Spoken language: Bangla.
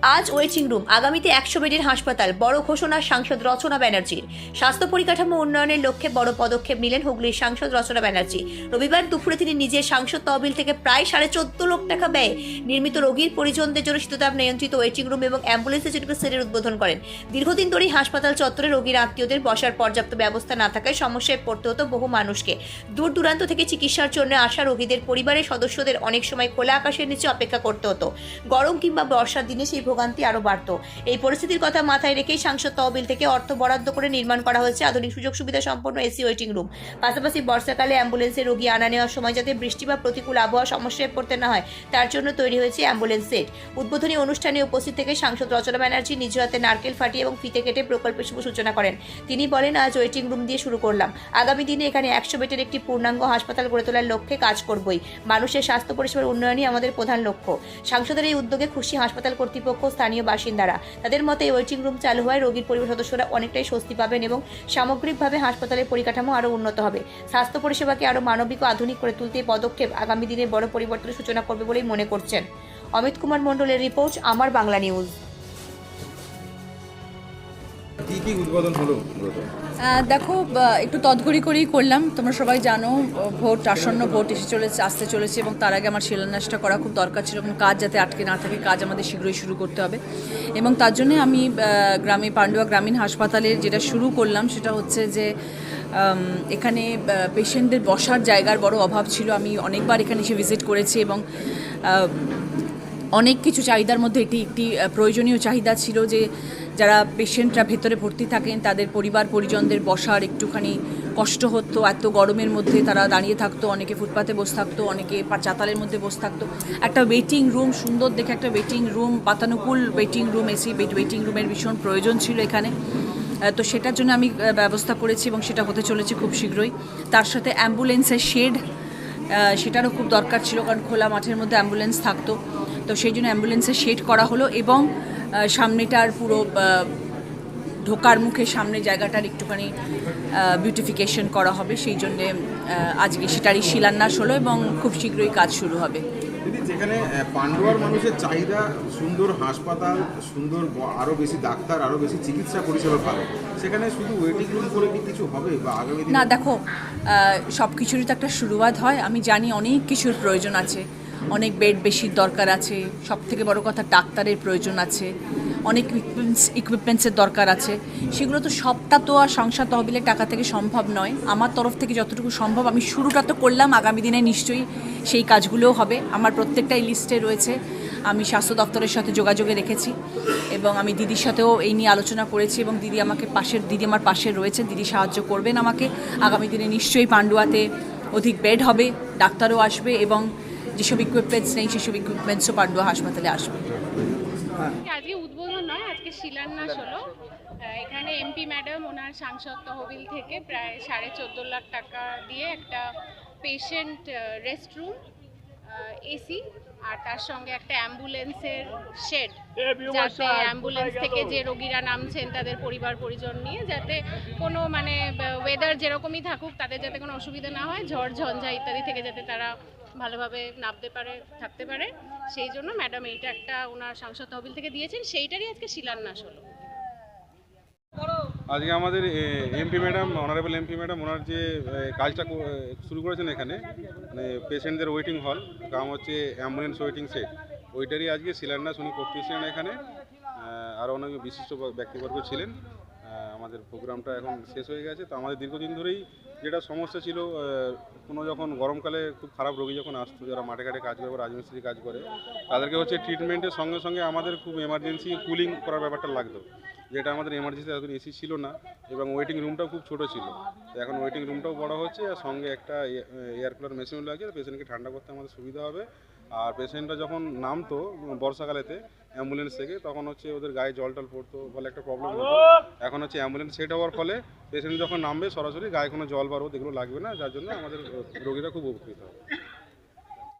আজ ওয়েটিং রুম, আগামীতে 100 বেডের হাসপাতাল, বড় ঘোষণা সাংসদ রচনা ব্যানার্জির। স্বাস্থ্য পরিকাঠামো উন্নয়নের লক্ষ্যে বড় পদক্ষেপ নিলেন হুগলির সাংসদ রচনা ব্যানার্জি। রবিবার দুপুরে তিনি নিজের সাংসদ তহবিল থেকে প্রায় 14.5 লাখ টাকা ব্যয়ে নির্মিত রোগীর পরিজনদের জন্য শীততাপ নিয়ন্ত্রিত ওয়েটিং রুম এবং অ্যাম্বুলেন্সের জন্য সেটের উদ্বোধন করেন। দীর্ঘদিন ধরেই হাসপাতাল চত্বরে রোগীর আত্মীয়দের বসার পর্যাপ্ত ব্যবস্থা না থাকায় সমস্যায় পড়তে হতো বহু মানুষকে। দূর দূরান্ত থেকে চিকিৎসার জন্য আসা রোগীদের পরিবারের সদস্যদের অনেক সময় খোলা আকাশের নিচে অপেক্ষা করতে হতো। গরম কিংবা বর্ষার দিনে সেই ভোগান্তি আরও বাড়ত। এই পরিস্থিতির কথা মাথায় রেখেই সাংসদ তহবিল থেকে অর্থ বরাদ্দ করে নির্মাণ করা হয়েছে আধুনিক সুযোগ সুবিধা সম্পন্ন এসি ওয়েটিং রুম। পাশাপাশি বর্ষাকালে অ্যাম্বুলেন্সে রোগী আনা নেওয়ার সময় যাতে বৃষ্টি বা প্রতিকূল আবহাওয়া সমস্যায় পড়তে না হয় তার জন্য তৈরি হয়েছে অ্যাম্বুলেন্স সেট। উদ্বোধনী অনুষ্ঠানে উপস্থিত থেকে সাংসদ রচনা ব্যানার্জি নিজ হাতে নারকেল ফাটিয়ে এবং ফিতে কেটে প্রকল্পের শুভ সূচনা করেন। তিনি বলেন, আজ ওয়েটিং রুম দিয়ে শুরু করলাম, আগামী দিনে এখানে 100 বেডের একটি পূর্ণাঙ্গ হাসপাতাল গড়ে তোলার লক্ষ্যে কাজ করবই। মানুষের স্বাস্থ্য পরিষেবার উন্নয়নই আমাদের প্রধান লক্ষ্য। সাংসদের এই উদ্যোগে খুশি হাসপাতাল কর্তৃপক্ষ, স্থানীয় বাসিন্দারা। তাদের মতে এই ওয়েটিং রুম চালু হওয়ায় রোগীর পরিবার সদস্যরা অনেকটাই স্বস্তি পাবেন এবং সামগ্রিকভাবে হাসপাতালের পরিকাঠামো আরও উন্নত হবে। স্বাস্থ্য পরিষেবাকে আরও মানবিক ও আধুনিক করে তুলতে এই পদক্ষেপ আগামী দিনে বড় পরিবর্তনের সূচনা করবে বলেই মনে করছেন। অমিত কুমার মণ্ডলের রিপোর্ট, আমার বাংলা নিউজ। কি উদ্বোধন হলো? দেখো, একটু তদঘড়ি করেই করলাম। তোমরা সবাই জানো, ভোট আসন্ন, ভোট আসতে চলেছে এবং তার আগে আমার শিলান্যাসটা করা খুব দরকার ছিল এবং কাজ যাতে আটকে না থাকে, কাজ আমাদের শীঘ্রই শুরু করতে হবে। এবং তার জন্যে আমি গ্রামে পান্ডুয়া গ্রামীণ হাসপাতালের যেটা শুরু করলাম সেটা হচ্ছে যে এখানে পেশেন্টদের বসার জায়গার বড় অভাব ছিল। আমি অনেকবার এখানে এসে ভিজিট করেছি এবং অনেক কিছু চাহিদার মধ্যে এটি একটি প্রয়োজনীয় চাহিদা ছিল যে যারা পেশেন্টরা ভেতরে ভর্তি থাকেন তাদের পরিবার পরিজনদের বসার একটুখানি কষ্ট হতো। এত গরমের মধ্যে তারা দাঁড়িয়ে থাকতো, অনেকে ফুটপাতে বসে থাকতো, অনেকে চাতালের মধ্যে বসে থাকতো। একটা ওয়েটিং রুম, সুন্দর দেখে একটা ওয়েটিং রুম, বাতানুকূল ওয়েটিং রুম, এসি ওয়েটিং রুমের ভীষণ প্রয়োজন ছিল এখানে। তো সেটার জন্য আমি ব্যবস্থা করেছি এবং সেটা হতে চলেছে খুব শীঘ্রই। তার সাথে অ্যাম্বুলেন্সের শেড, সেটারও খুব দরকার ছিল, কারণ খোলা মাঠের মধ্যে অ্যাম্বুলেন্স থাকতো। তো সেই জন্য অ্যাম্বুলেন্সের শেড করা হলো এবং সামনেটার পুরো ঢোকার মুখে সামনে জায়গাটার একটুখানি বিউটিফিকেশন করা হবে। সেই জন্যে আজকে সেটারই শিলান্যাস হলো এবং খুব শীঘ্রই কাজ শুরু হবে। যেখানে পান্ডুয়ার মানুষের চাহিদা সুন্দর হাসপাতাল, সুন্দর আরও বেশি ডাক্তার, আরও বেশি চিকিৎসা পরিষেবা পাবে, সেখানে শুধু ওয়েটিং রুম করে কি কিছু হবে বা আগামী দিনে? না, দেখো, সব কিছুরই তো একটা শুরুয়াত হয়। আমি জানি অনেক কিছুর প্রয়োজন আছে, অনেক বেড বেশির দরকার আছে, সব থেকে বড় কথা ডাক্তারের প্রয়োজন আছে, অনেক ইকুইপমেন্টসের দরকার আছে। সেগুলো তো সবটা তো আর সংসার তহবিলের টাকা থেকে সম্ভব নয়। আমার তরফ থেকে যতটুকু সম্ভব আমি শুরুটা তো করলাম, আগামী দিনে নিশ্চয়ই সেই কাজগুলোও হবে। আমার প্রত্যেকটাই লিস্টে রয়েছে। আমি স্বাস্থ্য দপ্তরের সাথে যোগাযোগে রেখেছি এবং আমি দিদির সাথেও এই নিয়ে আলোচনা করেছি এবং দিদি আমার পাশে রয়েছে। দিদি সাহায্য করবেন আমাকে। আগামী দিনে নিশ্চয়ই পান্ডুয়াতে অধিক বেড হবে, ডাক্তারও আসবে এবং যেসব ইকুইপমেন্টস নেই সেসব ইকুইপমেন্টসও পান্ডুয়া হাসপাতালে আসবে। আজকে উদ্বোধন নয়, আজকে শিলান্যাস হলো। এখানে এমপি ম্যাডাম ওনার সাংসদ তহবিল থেকে প্রায় 14.5 লাখ টাকা দিয়ে একটা পেশেন্ট রেস্টরুম, এসি আর তার সঙ্গে একটা অ্যাম্বুলেন্সের শেড, যাতে অ্যাম্বুলেন্স থেকে যে রোগীরা নামছেন তাদের পরিবার পরিজন নিয়ে যাতে কোনো ওয়েদার যেরকমই থাকুক তাদের যাতে কোনো অসুবিধা না হয়, ঝড় ঝঞ্ঝা ইত্যাদি থেকে যাতে তারা ভালোভাবে নামতে পারে, থাকতে পারে, সেই জন্য ম্যাডাম এইটা একটা ওনার সাংসদ তহবিল থেকে দিয়েছেন। সেইটারই আজকে শিলান্যাস হলো। আজকে আমাদের MP madam, honourable MP madam, ওনার যে কাজটা শুরু করেছেন এখানে, মানে পেশেন্টদের ওয়েটিং হল, কাম হচ্ছে অ্যাম্বুলেন্স ওয়েটিং সেট, ওইটারই আজকে শিলান্যাস উনি করতে এসেছিলেন এখানে। আরও অনেক বিশিষ্ট ব্যক্তিবর্গ ছিলেন। আমাদের প্রোগ্রামটা এখন শেষ হয়ে গেছে। তো আমাদের দীর্ঘদিন ধরেই যেটা সমস্যা ছিল, কোনো যখন গরমকালে খুব খারাপ রোগী যখন আসতো, যারা মাঠে ঘাটে কাজ করে, রাজমিস্ত্রি কাজ করে, তাদেরকে হচ্ছে ট্রিটমেন্টের সঙ্গে সঙ্গে আমাদের খুব এমার্জেন্সি কুলিং করার ব্যাপারটা লাগতো, যেটা আমাদের এমার্জেন্সি এতদিন এসি ছিল না এবং ওয়েটিং রুমটাও খুব ছোটো ছিল। তো এখন ওয়েটিং রুমটাও বড় হচ্ছে আর সঙ্গে একটা এয়ার কুলার মেশিন লাগছে, পেশেন্টকে ঠান্ডা করতে আমাদের সুবিধা হবে। আর পেশেন্টরা যখন নামতো বর্ষাকালেতে অ্যাম্বুলেন্স থেকে, তখন হচ্ছে ওদের গায়ে জল টল পড়তো, ফলে একটা প্রবলেম হতো। এখন হচ্ছে অ্যাম্বুলেন্স সেট হওয়ার ফলে পেশেন্ট যখন নামবে সরাসরি গায়ে কোনো জল বা রোদ এগুলো লাগবে না, যার জন্য আমাদের রোগীরা খুব উপকৃত হবে।